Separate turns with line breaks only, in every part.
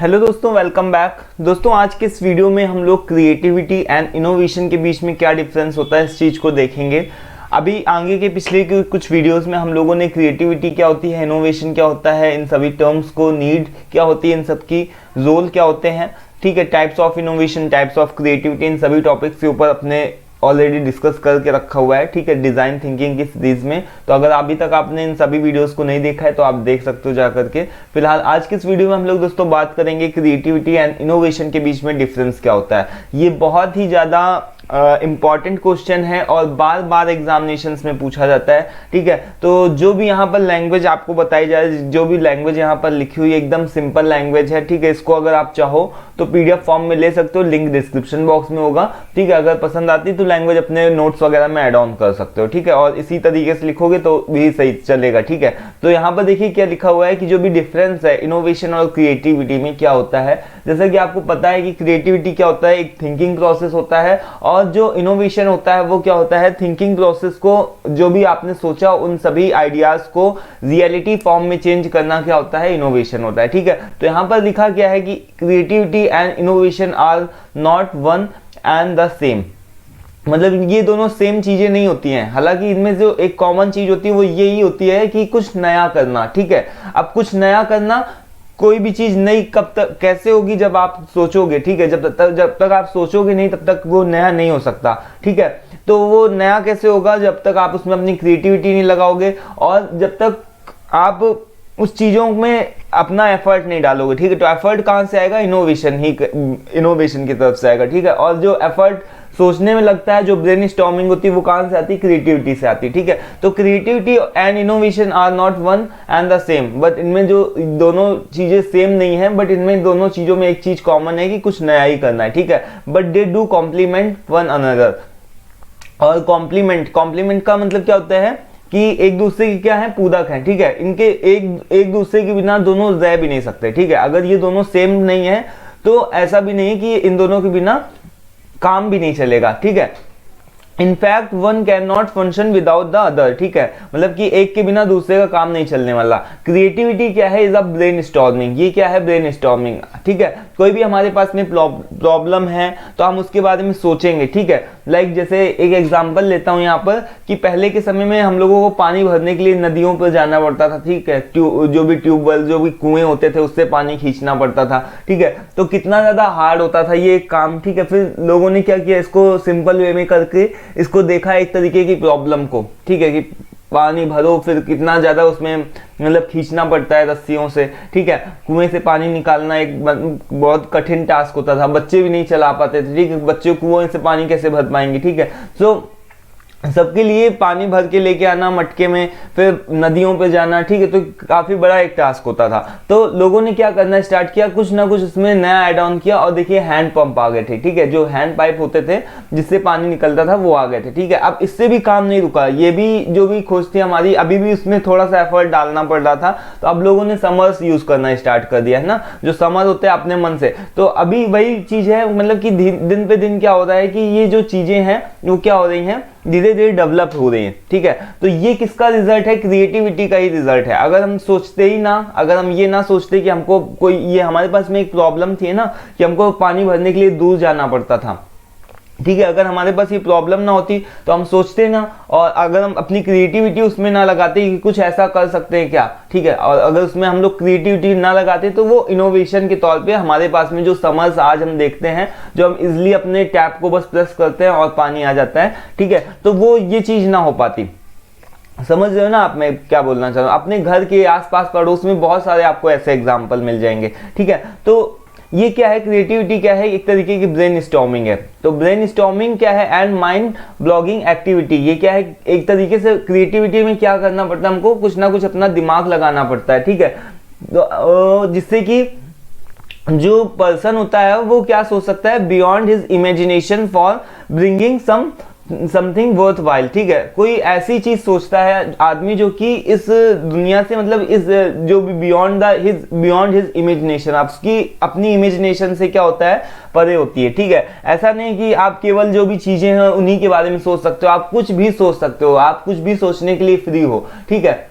Hello दोस्तों, welcome back. दोस्तों आज के इस वीडियो में हम लोग क्रिएटिविटी एंड इनोवेशन के बीच में क्या डिफरेंस होता है इस चीज़ को देखेंगे। अभी आगे के पिछले के कुछ वीडियोस में हम लोगों ने क्रिएटिविटी क्या होती है, इनोवेशन क्या होता है, इन सभी टर्म्स को, नीड क्या होती है, इन सब की रोल क्या होते हैं, ठीक है, types of innovation, types of creativity, इन सभी टॉपिक्स के ऊपर अपने ऑलरेडी डिस्कस करके रखा हुआ है, ठीक है, डिजाइन थिंकिंग की सीरीज में। तो अगर अभी तक आपने इन सभी वीडियोस को नहीं देखा है तो आप देख सकते हो जा करके। फिलहाल आज की इस वीडियो में हम लोग दोस्तों बात करेंगे क्रिएटिविटी एंड इनोवेशन के बीच में डिफरेंस क्या होता है। ये बहुत ही ज़्यादा इम्पॉर्टेंट क्वेश्चन है और बार बार एग्जामिनेशंस में पूछा जाता है, ठीक है। तो जो भी यहाँ पर लैंग्वेज आपको बताई जाए, जो भी लैंग्वेज यहाँ पर लिखी हुई है एकदम सिंपल लैंग्वेज है, ठीक है। इसको अगर आप चाहो तो पीडीएफ फॉर्म में ले सकते हो, लिंक डिस्क्रिप्शन बॉक्स में होगा, ठीक है। अगर पसंद आती तो लैंग्वेज अपने नोट्स वगैरह में ऐड ऑन कर सकते हो, ठीक है। और इसी तरीके से लिखोगे तो भी सही चलेगा, ठीक है। तो यहाँ पर देखिए क्या लिखा हुआ है कि जो भी डिफरेंस है इनोवेशन और क्रिएटिविटी में क्या होता है। जैसा कि आपको पता है कि क्रिएटिविटी क्या होता है, एक थिंकिंग प्रोसेस होता है, और जो इनोवेशन होता है वो क्या होता है, थिंकिंग प्रोसेस को, जो भी आपने सोचा उन सभी आइडियाज को रियलिटी फॉर्म में चेंज करना क्या होता है, इनोवेशन होता है, ठीक है। तो यहाँ पर लिखा क्या है कि creativity and innovation are not one and the same, मतलब ये दोनों सेम चीजें नहीं होती हैं। हालांकि इनमें जो एक कॉमन चीज होती है वो यही होती है कि कुछ नया करना, ठीक है। अब कुछ नया करना, कोई भी चीज नई कब तक कैसे होगी, जब आप सोचोगे, ठीक है। जब तक आप सोचोगे नहीं तब तक वो नया नहीं हो सकता, ठीक है। तो वो नया कैसे होगा, जब तक आप उसमें अपनी क्रिएटिविटी नहीं लगाओगे और जब तक आप उस चीजों में अपना एफर्ट नहीं डालोगे, ठीक है। तो एफर्ट कहाँ से आएगा, इनोवेशन की तरफ से आएगा, ठीक है। और जो एफर्ट सोचने में लगता है, जो ब्रेन स्टॉर्मिंग होती है, वो कहाँ से आती है, क्रिएटिविटी से आती है, ठीक है। तो creativity and innovation are not one and the same, but इनमें जो दोनों चीजें सेम नहीं है, बट इनमें दोनों चीजों में एक चीज कॉमन है कि कुछ नया ही करना है, ठीक है। But they do complement one another. और कॉम्प्लीमेंट का मतलब क्या होता है कि एक दूसरे की क्या है, पूरक है, ठीक है। इनके एक दूसरे के बिना दोनों रह भी नहीं सकते, ठीक है। अगर ये दोनों सेम नहीं है तो ऐसा भी नहीं है कि इन दोनों के बिना काम भी नहीं चलेगा, ठीक है। In fact one can not function without the other, ठीक है। मतलब कि एक के बिना दूसरे का काम नहीं चलने वाला। क्रिएटिविटी क्या है, इज अ ब्रेन स्टॉर्मिंग। ये क्या है, ब्रेन स्टॉर्मिंग, ठीक है। कोई भी हमारे पास में प्रॉब्लम है तो हम उसके बारे में सोचेंगे, ठीक है। लाइक जैसे एक एग्जांपल लेता हूं यहाँ पर कि पहले के समय में हम लोगों को पानी भरने के लिए नदियों पर जाना पड़ता था, ठीक है। जो भी ट्यूबवेल, जो भी कुएं होते थे उससे पानी खींचना पड़ता था, ठीक है। तो कितना ज्यादा हार्ड होता था ये काम, ठीक है। फिर लोगों ने क्या किया, इसको सिंपल वे में करके इसको देखा एक तरीके की प्रॉब्लम को, ठीक है, कि पानी भरो, फिर कितना ज्यादा उसमें मतलब खींचना पड़ता है रस्सियों से, ठीक है। कुएं से पानी निकालना एक बहुत कठिन टास्क होता था, बच्चे भी नहीं चला पाते थे, ठीक है। बच्चे कुएं से पानी कैसे भर पाएंगे, ठीक है। सो सबके लिए पानी भर के लेके आना मटके में, फिर नदियों पे जाना, ठीक है। तो काफी बड़ा एक टास्क होता था। तो लोगों ने क्या करना स्टार्ट किया, कुछ ना कुछ उसमें नया ऐड ऑन किया, और देखिए हैंड पंप आ गए थे, ठीक है। जो हैंड पाइप होते थे जिससे पानी निकलता था वो आ गए थे, ठीक है। अब इससे भी काम नहीं रुका, ये भी जो भी खोज थी हमारी, अभी भी उसमें थोड़ा सा एफर्ट डालना पड़ रहा था। तो अब लोगों ने समर्स यूज करना स्टार्ट कर दिया है ना, जो समर होते हैं अपने मन से। तो अभी वही चीज है, मतलब कि दिन पे दिन क्या हो रहा है कि ये जो चीजें हैं वो क्या हो रही हैं, धीरे धीरे डेवलप हो रही हैं, ठीक है। तो ये किसका रिजल्ट है, क्रिएटिविटी का ही रिजल्ट है। अगर हम सोचते ही ना, अगर हम ये ना सोचते कि हमको कोई, ये हमारे पास में एक प्रॉब्लम थी ना कि हमको पानी भरने के लिए दूर जाना पड़ता था, ठीक है। अगर हमारे पास ये प्रॉब्लम ना होती तो हम सोचते ना, और अगर हम अपनी क्रिएटिविटी उसमें ना लगाते कि कुछ ऐसा कर सकते हैं क्या, ठीक है। और अगर उसमें हम लोग क्रिएटिविटी ना लगाते तो वो इनोवेशन के तौर पे हमारे पास में जो समर्स आज हम देखते हैं, जो हम इजिली अपने टैप को बस प्रेस करते हैं और पानी आ जाता है, ठीक है। तो वो ये चीज ना हो पाती। समझ रहे हो ना आप मैं क्या बोलना चाह रहा हूँ। अपने घर के आसपास पड़ोस में बहुत सारे आपको ऐसे एग्जाम्पल मिल जाएंगे, ठीक है। तो ये क्या है, क्रिएटिविटी क्या है, एक तरीके की ब्रेन स्टॉर्मिंग है। तो ब्रेन स्टॉर्मिंग क्या है, एंड माइंड ब्लॉगिंग एक्टिविटी। ये क्या है, एक तरीके से क्रिएटिविटी में क्या करना पड़ता है, हमको कुछ ना कुछ अपना दिमाग लगाना पड़ता है, ठीक है। तो जिससे कि जो पर्सन होता है वो क्या सोच सकता है, beyond his imagination for bringing something worth while, ठीक है। कोई ऐसी चीज सोचता है आदमी जो कि इस दुनिया से, मतलब इस जो भी बियॉन्ड हिज इमेजिनेशन, आपकी अपनी इमेजिनेशन से क्या होता है, परे होती है, ठीक है। ऐसा नहीं कि आप केवल जो भी चीजें हैं उन्हीं के बारे में सोच सकते हो, आप कुछ भी सोच सकते हो, आप कुछ भी सोचने के लिए फ्री हो, ठीक है।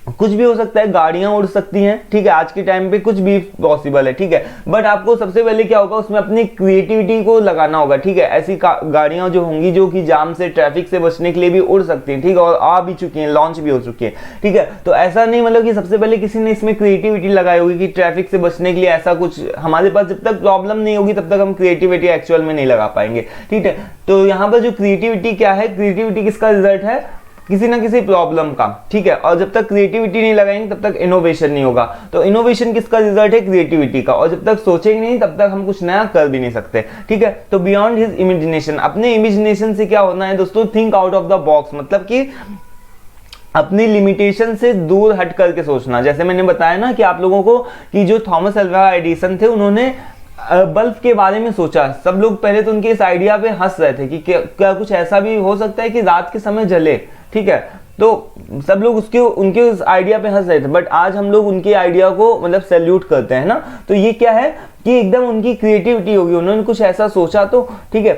कुछ भी हो सकता है, गाड़ियां उड़ सकती हैं, ठीक है, आज के टाइम पे कुछ भी पॉसिबल है, ठीक है, बट आपको सबसे पहले क्या होगा, उसमें अपनी क्रिएटिविटी को लगाना होगा, ठीक है। ऐसी गाड़ियां जो होंगी जो कि जाम से, ट्रैफिक से बचने के लिए भी उड़ सकती हैं, ठीक है, और आ भी चुकी हैं, लॉन्च भी हो चुकी है, ठीक है। तो ऐसा नहीं मतलब कि सबसे पहले किसी ने इसमें क्रिएटिविटी लगाई होगी कि ट्रैफिक से बचने के लिए ऐसा कुछ हमारे पास, जब तक प्रॉब्लम नहीं होगी तब तक हम क्रिएटिविटी एक्चुअल में नहीं लगा पाएंगे, ठीक है। तो यहाँ पर जो क्रिएटिविटी क्या है, क्रिएटिविटी किसका रिजल्ट है, किसी ना किसी प्रॉब्लम का, ठीक है। और जब तक क्रिएटिविटी नहीं लगाएंगे तब तक इनोवेशन नहीं होगा। तो इनोवेशन किसका रिजल्ट है, क्रिएटिविटी का। और जब तक सोचेंगे नहीं तब तक हम कुछ नया कर भी नहीं सकते, ठीक है। तो बियॉन्ड हिज इमेजिनेशन, अपने इमेजिनेशन से क्या होना है दोस्तों, think out of the box, मतलब कि अपनी लिमिटेशन से दूर हट करके सोचना। जैसे मैंने बताया ना कि आप लोगों को कि जो थॉमस अल्वा एडिसन थे, उन्होंने बल्ब के बारे में सोचा। सब लोग पहले तो उनके इस आइडिया पे हंस रहे थे कि क्या कुछ ऐसा भी हो सकता है कि रात के समय जले, ठीक है। तो सब लोग उनके उस आइडिया पे हंस रहे थे, बट आज हम लोग उनके आइडिया को मतलब सैल्यूट करते हैं ना। तो ये क्या है कि एकदम उनकी क्रिएटिविटी होगी, उन्होंने कुछ ऐसा सोचा, तो ठीक है।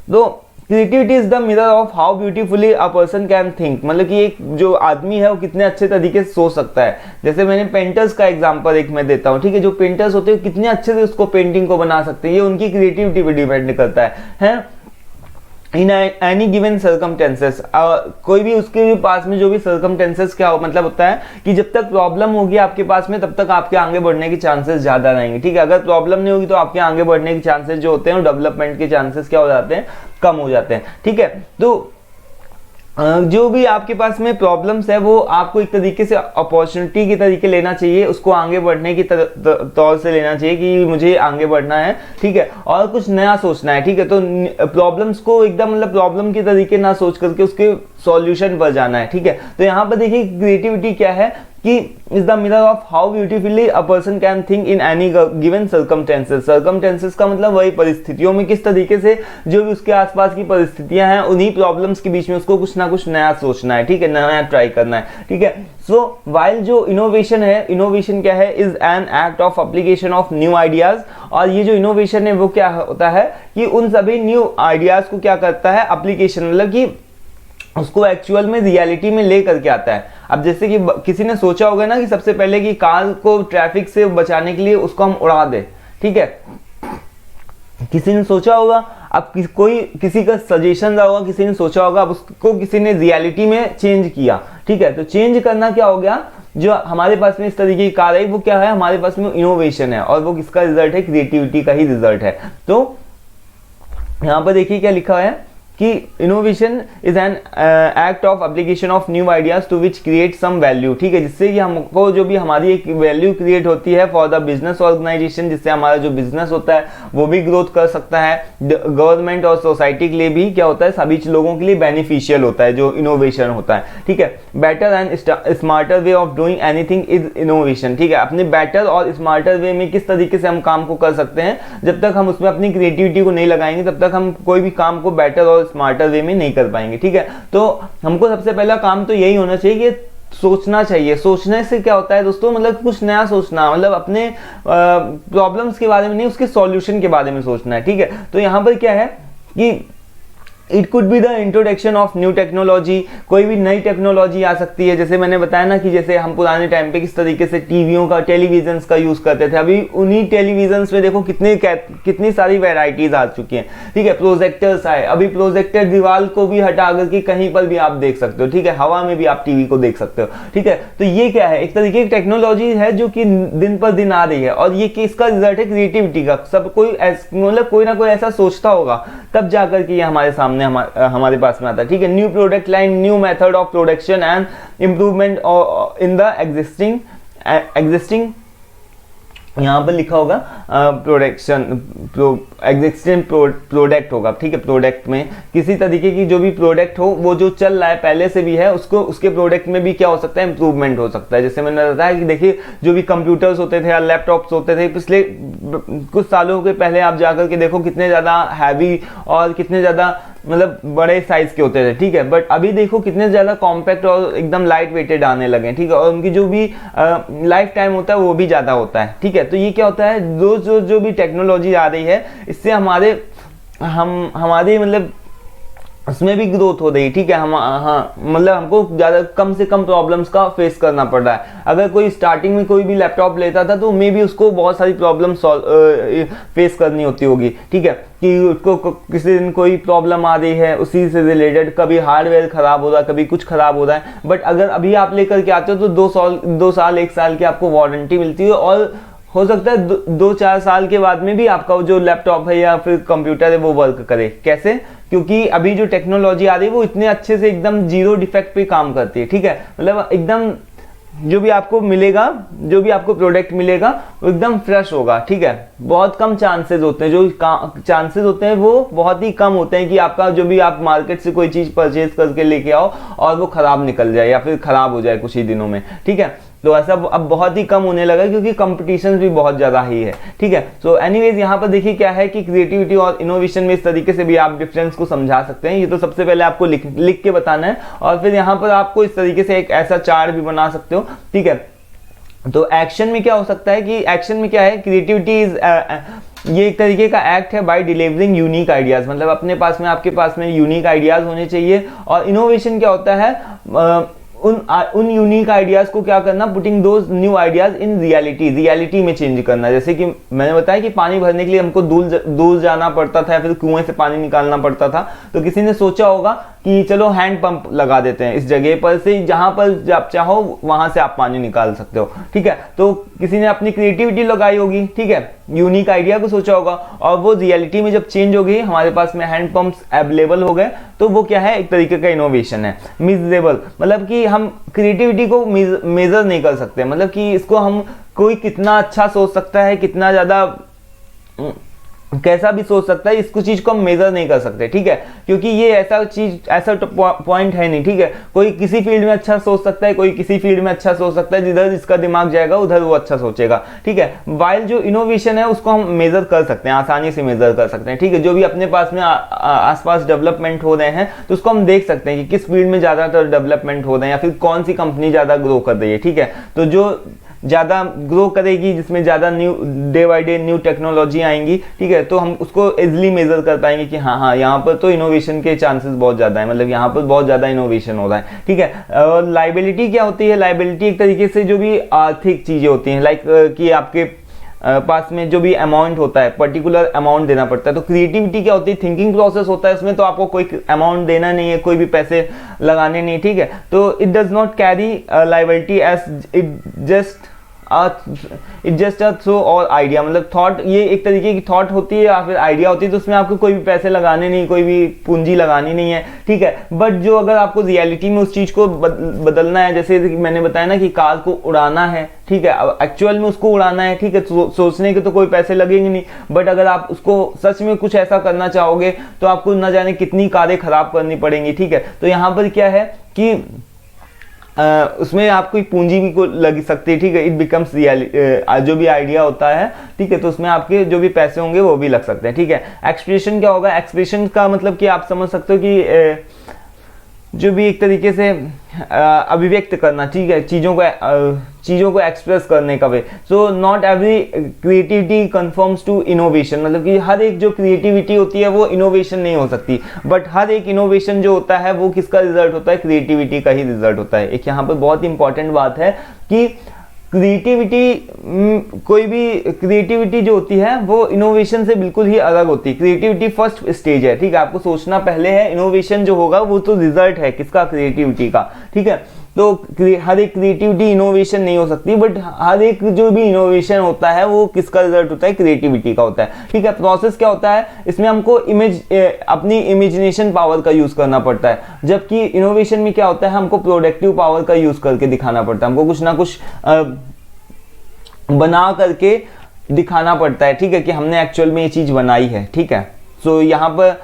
तो creativity is the mirror of how beautifully a person can think, मतलब कि एक जो आदमी है वो कितने अच्छे तरीके से सोच सकता है। जैसे मैंने पेंटर्स का एग्जांपल एक मैं देता हूँ, ठीक है। जो पेंटर्स होते हैं कितने अच्छे से उसको पेंटिंग को बना सकते हैं, ये उनकी क्रिएटिविटी पे डिपेंड करता है। इन एनी गिवन सर्कमटेंसेस, कोई भी उसके पास में जो भी सर्कमटेंसेस क्या हो, मतलब होता है कि जब तक प्रॉब्लम होगी आपके पास में तब तक आपके आगे बढ़ने के चांसेस ज्यादा रहेंगे, ठीक है। अगर प्रॉब्लम नहीं होगी तो आपके आगे बढ़ने के चांसेस जो होते हैं, डेवलपमेंट के चांसेस क्या हो जाते हैं, कम हो जाते हैं, ठीक है। तो जो भी आपके पास में प्रॉब्लम्स है वो आपको एक तरीके से अपॉर्चुनिटी के तरीके लेना चाहिए, उसको आगे बढ़ने की तौर से लेना चाहिए कि मुझे आगे बढ़ना है, ठीक है, और कुछ नया सोचना है, ठीक है। तो प्रॉब्लम्स को एकदम मतलब प्रॉब्लम के तरीके ना सोच करके उसके सॉल्यूशन पर जाना है, ठीक है। तो यहाँ पर देखिए क्रिएटिविटी क्या है कि is the mirror of how beautifully a person can think in any given circumstances. Circumstances का मतलब वही परिस्थितियों में किस तरीके से जो भी उसके आसपास की परिस्थितियां हैं, उन्हीं प्रॉब्लम्स के बीच में उसको कुछ ना कुछ नया सोचना है, ठीक है, नया ट्राई करना है, ठीक है। सो वाइल जो इनोवेशन है, इनोवेशन क्या है, is an act of application of new ideas. और ये जो इनोवेशन है वो क्या होता है कि उन सभी न्यू आइडियाज को क्या करता है, एप्लीकेशन, मतलब कि उसको एक्चुअल में रियलिटी में ले करके आता है। अब जैसे कि किसी ने सोचा होगा ना कि सबसे पहले कि कार को ट्रैफिक से बचाने के लिए उसको हम उड़ा दें, ठीक है, किसी ने सोचा होगा। अब किसी का सजेशन रहा होगा, किसी ने सोचा होगा, अब उसको किसी ने रियलिटी में चेंज किया, ठीक है। तो चेंज करना क्या हो गया, जो हमारे पास में इस तरीके की कार है वो क्या है, हमारे पास में इनोवेशन है, और वो किसका रिजल्ट है, क्रिएटिविटी का ही रिजल्ट है। तो यहां पर देखिए क्या लिखा है कि innovation is an act of application of new ideas to which create some value, ठीक है, जिससे कि हमको जो भी हमारी एक वैल्यू क्रिएट होती है फॉर द बिजनेस ऑर्गेनाइजेशन, जिससे हमारा जो बिजनेस होता है वो भी ग्रोथ कर सकता है। गवर्नमेंट और सोसाइटी के लिए भी क्या होता है, सभी लोगों के लिए बेनिफिशियल होता है जो इनोवेशन होता है, ठीक है। Better and smarter way of doing anything is innovation, ठीक है। अपने बेटर और स्मार्टर वे में किस तरीके से हम काम को कर सकते हैं, जब तक हम उसमें अपनी क्रिएटिविटी को नहीं लगाएंगे तब तक हम कोई भी काम को बेटर और स्मार्टर वे में नहीं कर पाएंगे, ठीक है। तो हमको सबसे पहला काम तो यही होना चाहिए कि सोचना चाहिए। सोचने से क्या होता है दोस्तों, मतलब कुछ नया सोचना, मतलब अपने प्रॉब्लम्स के बारे में नहीं, उसके सॉल्यूशन के बारे में सोचना है, ठीक है। तो यहां पर क्या है कि it could be the introduction of new technology, कोई भी नई टेक्नोलॉजी आ सकती है। जैसे मैंने बताया ना कि जैसे हम पुराने टाइम पे किस तरीके से टीवियों का, टेलीविजन का यूज करते थे, अभी उन्हीं टेलीविजन में देखो कितनी सारी वेराइटीज आ चुकी हैं, ठीक है। प्रोजेक्टर्स आए, अभी प्रोजेक्टर दीवार को भी हटा करके कहीं पर भी आप देख सकते हो, ठीक है, हवा में भी आप टीवी को देख सकते हो, ठीक है। तो ये क्या है, एक तरीके की टेक्नोलॉजी है जो कि दिन पर दिन आ रही है, और ये किसका रिजल्ट है, क्रिएटिविटी का। सब कोई मतलब कोई ना कोई ऐसा सोचता होगा तब जाकर के ये हमारे सामने हमारे पास में आता है, ठीक है। New product line, new method of production and improvement in the existing यहाँ पर लिखा होगा प्रोडक्शन, एग्जिस्टिंग प्रोडक्ट होगा, ठीक है। प्रोडक्ट में किसी तरीके की जो भी प्रोडक्ट हो, वो जो चल रहा है पहले से भी है, उसको उसके प्रोडक्ट में भी क्या हो सकता है, इंप्रूवमेंट हो सकता है। जैसे मैंने बताया कि देखिए जो भी कंप्यूटर्स होते थे या लैपटॉप्स होते थे, पिछले कुछ सालों के पहले आप जाकर के देखो कितने ज़्यादा हैवी और कितने ज़्यादा मतलब बड़े साइज के होते थे, ठीक है। बट अभी देखो कितने ज़्यादा कॉम्पैक्ट और एकदम लाइट वेटेड आने लगे, ठीक है, और उनकी जो भी लाइफ टाइम होता है वो भी ज़्यादा होता है, ठीक है। तो ये क्या होता है, जो भी टेक्नोलॉजी आ रही है, इससे हमारे मतलब उसमें भी ग्रोथ हो रही है, ठीक है। हम हाँ मतलब हमको ज़्यादा कम से कम प्रॉब्लम्स का फेस करना पड़ रहा है। अगर कोई स्टार्टिंग में कोई भी लैपटॉप लेता था तो मे भी उसको बहुत सारी प्रॉब्लम फेस करनी होती होगी, ठीक है, कि उसको किसी दिन कोई प्रॉब्लम आ रही है उसी से रिलेटेड, कभी हार्डवेयर ख़राब हो रहा है, कभी कुछ ख़राब हो रहा है। बट अगर अभी आप लेकर के आते हो तो 2 साल 1 साल की आपको वारंटी मिलती है, और हो सकता है 2-4 साल के बाद में भी आपका जो लैपटॉप है या फिर कंप्यूटर है वो वर्क करे। कैसे? क्योंकि अभी जो टेक्नोलॉजी आ रही है वो इतने अच्छे से एकदम जीरो डिफेक्ट पे काम करती है, ठीक है। मतलब एकदम जो भी आपको मिलेगा, जो भी आपको प्रोडक्ट मिलेगा वो एकदम फ्रेश होगा, ठीक है। बहुत कम चांसेस होते हैं, जो चांसेस होते हैं वो बहुत ही कम होते हैं कि आपका जो भी आप मार्केट से कोई चीज़ परचेज करके लेके आओ और वो ख़राब निकल जाए या फिर ख़राब हो जाए कुछ ही दिनों में, ठीक है। तो ऐसा अब बहुत ही कम होने लगा क्योंकि कंपटीशन भी बहुत ज़्यादा ही है, ठीक है। सो एनीवेज यहाँ पर देखिए क्या है कि क्रिएटिविटी और इनोवेशन में इस तरीके से भी आप डिफरेंस को समझा सकते हैं। ये तो सबसे पहले आपको लिख के बताना है, और फिर यहाँ पर आपको इस तरीके से एक ऐसा चार्ट भी बना सकते हो, ठीक है। तो एक्शन में क्या हो सकता है कि एक्शन में क्या है, क्रिएटिविटी इज ये एक तरीके का एक्ट है बाय डिलीवरिंग यूनिक आइडियाज, मतलब अपने पास में आपके पास में यूनिक आइडियाज होने चाहिए। और इनोवेशन क्या होता है, उन यूनिक आइडियाज को क्या करना, putting those new ideas in reality में चेंज करना। जैसे कि मैंने बताया कि पानी भरने के लिए हमको दूर जाना पड़ता था या फिर कुएं से पानी निकालना पड़ता था, तो किसी ने सोचा होगा कि चलो हैंड पंप लगा देते हैं इस जगह पर से, जहां पर आप चाहो वहां से आप पानी निकाल सकते हो, ठीक है। तो किसी ने अपनी क्रिएटिविटी लगाई होगी, ठीक है, यूनिक आइडिया को सोचा होगा, और वो रियलिटी में जब चेंज हो गई, हमारे पास में हैंड पंप्स अवेलेबल हो गए, तो वो क्या है, एक तरीके का इनोवेशन है। मिजरेबल मतलब कि हम क्रिएटिविटी को मेजर नहीं कर सकते, मतलब कि इसको हम कोई कितना अच्छा सोच सकता है, कितना ज्यादा कैसा भी सोच सकता है, इसको चीज को हम मेजर नहीं कर सकते, ठीक है, क्योंकि ये ऐसा पॉइंट है नहीं, ठीक है। कोई किसी फील्ड में अच्छा सोच सकता है, कोई किसी फील्ड में अच्छा सोच सकता है, जिधर इसका दिमाग जाएगा उधर वो अच्छा सोचेगा, ठीक है। वाइल जो इनोवेशन है उसको हम मेजर कर सकते हैं, आसानी से मेजर कर सकते हैं, ठीक है। जो भी अपने पास में आसपास डेवलपमेंट हो रहे हैं तो उसको हम देख सकते हैं कि किस फील्ड में ज्यादातर डेवलपमेंट हो रहे हैं या फिर कौन सी कंपनी ज्यादा ग्रो कर रही है, ठीक है। तो जो ज़्यादा ग्रो करेगी, जिसमें ज़्यादा new day by day new technology आएंगी, ठीक है, तो हम उसको इजीली मेजर कर पाएंगे कि हाँ यहाँ पर तो इनोवेशन के चांसेस बहुत ज़्यादा है, मतलब यहाँ पर बहुत ज़्यादा इनोवेशन हो रहा है, ठीक है। और लाइबिलिटी क्या होती है, लाइबिलिटी एक तरीके से जो भी आर्थिक चीज़ें होती हैं, लाइक कि आपके पास में जो भी अमाउंट होता है, पर्टिकुलर अमाउंट देना पड़ता है। तो क्रिएटिविटी क्या होती है, थिंकिंग प्रोसेस होता है, उसमें तो आपको कोई अमाउंट देना नहीं है, कोई भी पैसे लगाने नहीं, ठीक है। तो it does not carry liability as it just a throw और आइडिया, मतलब थॉट, ये एक तरीके की थॉट होती है या फिर आइडिया होती है, तो उसमें आपको कोई भी पैसे लगाने नहीं, कोई भी पूंजी लगानी नहीं है, ठीक है। बट जो अगर आपको रियलिटी में उस चीज को बदलना है, जैसे मैंने बताया ना कि कार को उड़ाना है, ठीक है, अब एक्चुअल में उसको उड़ाना है, ठीक है, सोचने के तो कोई पैसे लगेंगे नहीं, बट अगर आप उसको सच में कुछ ऐसा करना चाहोगे तो आपको न जाने कितनी कारें खराब करनी पड़ेंगी, ठीक है। तो यहाँ पर क्या है कि उसमें आपको पूंजी भी को लग सकती है, ठीक है। इट बिकम्स जो भी आइडिया होता है, ठीक है, तो उसमें आपके जो भी पैसे होंगे वो भी लग सकते हैं, ठीक है। एक्सप्रेशन क्या होगा, एक्सप्रेशन का मतलब कि आप समझ सकते हो कि जो भी एक तरीके से अभिव्यक्त करना, ठीक है, चीज़ों को एक्सप्रेस करने का way. So not every creativity confirms to innovation, मतलब कि हर एक जो क्रिएटिविटी होती है वो इनोवेशन नहीं हो सकती, बट हर एक इनोवेशन जो होता है वो किसका रिजल्ट होता है, क्रिएटिविटी का ही रिजल्ट होता है। एक यहाँ पर बहुत इंपॉर्टेंट बात है कि कोई भी क्रिएटिविटी जो होती है वो इनोवेशन से बिल्कुल ही अलग होती है। क्रिएटिविटी फर्स्ट स्टेज है, ठीक है, आपको सोचना पहले है, इनोवेशन जो होगा वो तो रिजल्ट है किसका, क्रिएटिविटी का, ठीक है। तो हर एक क्रिएटिविटी इनोवेशन नहीं हो सकती, बट हर एक जो भी इनोवेशन होता है वो किसका रिजल्ट होता है, क्रिएटिविटी का होता है, ठीक है। प्रोसेस क्या होता है, इसमें हमको अपनी इमेजिनेशन पावर का यूज करना पड़ता है, जबकि इनोवेशन में क्या होता है, हमको प्रोडक्टिव पावर का यूज करके दिखाना पड़ता है, हमको कुछ ना कुछ बना करके दिखाना पड़ता है, ठीक है, कि हमने एक्चुअल में ये चीज बनाई है, ठीक है। सो यहाँ पर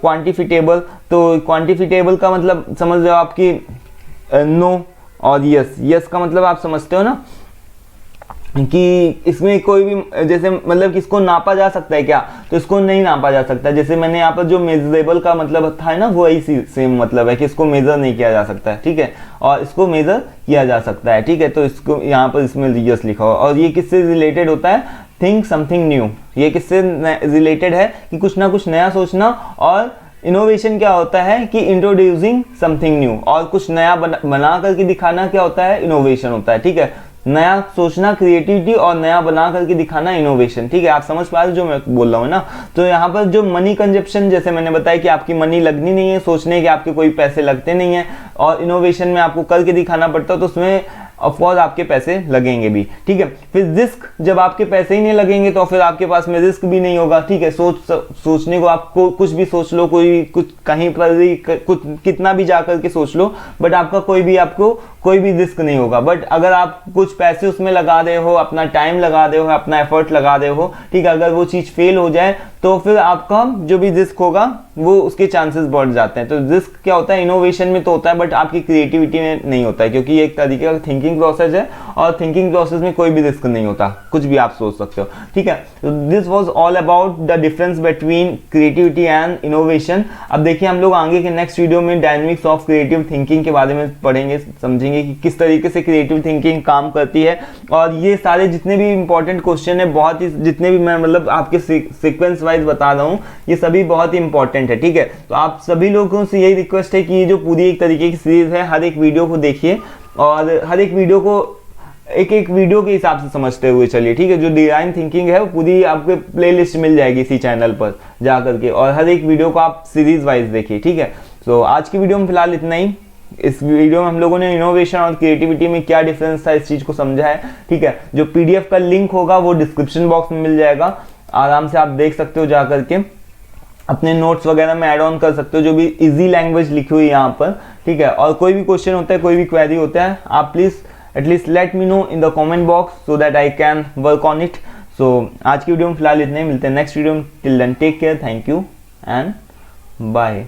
क्वांटिफिटेबल, तो क्वांटिफिटेबल का मतलब समझ रहे हो आपकी नो और यस का मतलब आप समझते हो ना कि इसमें कोई भी, जैसे मतलब कि इसको नापा जा सकता है क्या, तो इसको नहीं नापा जा सकता। जैसे मैंने यहाँ पर जो मेजरेबल का मतलब था ना, वो वही सेम मतलब है कि इसको मेजर नहीं किया जा सकता है, ठीक है, और इसको मेजर किया जा सकता है, ठीक है। तो इसको यहाँ पर इसमें यस लिखा हुआ, और ये किससे रिलेटेड होता है, थिंक समथिंग न्यू, ये किससे रिलेटेड है कि कुछ ना कुछ नया सोचना और इनोवेशन क्या होता है कि इंट्रोड्यूसिंग समथिंग न्यू, और कुछ नया बना करके दिखाना क्या होता है, इनोवेशन होता है। ठीक है, नया सोचना क्रिएटिविटी और नया बना करके दिखाना इनोवेशन। ठीक है, आप समझ पा रहे हो जो मैं बोल रहा हूँ ना। तो यहाँ पर जो मनी कंजप्शन, जैसे मैंने बताया कि आपकी मनी लगनी नहीं है, सोचने के आपके कोई पैसे लगते नहीं है, और इनोवेशन में आपको करके दिखाना पड़ता है, तो उसमें ऑफकोर्स आपके पैसे लगेंगे भी। ठीक है, फिर रिस्क, जब आपके पैसे ही नहीं लगेंगे तो फिर आपके पास में रिस्क भी नहीं होगा। ठीक है, सोचने को आपको कुछ भी सोच लो, कोई कुछ कहीं पर भी कुछ कितना भी जाकर के सोच लो, बट आपका आपको कोई भी रिस्क नहीं होगा। बट अगर आप कुछ पैसे उसमें लगा रहे हो, अपना टाइम लगा रहे हो, अपना एफर्ट लगा रहे हो, ठीक है, अगर वो चीज फेल हो जाए तो फिर आपका जो भी रिस्क होगा वो उसके चांसेस बढ़ जाते हैं। तो रिस्क क्या होता है, इनोवेशन में तो होता है, बट आपकी क्रिएटिविटी में नहीं होता है, क्योंकि ये एक तरीके का थिंकिंग प्रोसेस है, और थिंकिंग प्रोसेस में कोई भी रिस्क नहीं होता, कुछ भी आप सोच सकते हो। ठीक है, तो this was all about the difference between creativity and innovation. अब देखिए हम लोग आगे के नेक्स्ट वीडियो में डायनेमिक्स ऑफ क्रिएटिव थिंकिंग के बारे में पढ़ेंगे, समझेंगे कि किस तरीके से क्रिएटिव थिंकिंग काम करती है। और ये सारे जितने भी इंपॉर्टेंट क्वेश्चन है, बहुत ही जितने भी मैं मतलब आपके सीक्वेंस वाइज बता रहा हूँ, ये सभी बहुत ही इंपॉर्टेंट है। ठीक है, तो आप सभी लोगों से यही रिक्वेस्ट है कि ये जो पूरी एक तरीके की सीरीज है, हर एक वीडियो को देखिए, और हर एक वीडियो को एक एक वीडियो के हिसाब से समझते हुए चलिए। ठीक है, जो डिजाइन थिंकिंग है वो पूरी आपके प्लेलिस्ट मिल जाएगी इसी चैनल पर जा करके, और हर एक वीडियो को आप सीरीज वाइज देखिए। ठीक है, तो आज की वीडियो में फिलहाल इतना ही। इस वीडियो में हम लोगों ने इनोवेशन और क्रिएटिविटी में क्या डिफरेंस था इस चीज को समझा है। ठीक है, जो पीडीएफ का लिंक होगा वो डिस्क्रिप्शन बॉक्स में मिल जाएगा, आराम से आप देख सकते हो, जा करके अपने नोट्स वगैरह में ऐड ऑन कर सकते हो, जो भी इजी लैंग्वेज लिखी हुई है यहाँ पर। ठीक है, और कोई भी क्वेश्चन होता है, कोई भी क्वेरी होता है, आप please at least let me know in the comment box so that I can work on it. So आज की वीडियो में फिलहाल इतने ही, मिलते हैं नेक्स्ट वीडियो में। Till then take care, thank you and bye.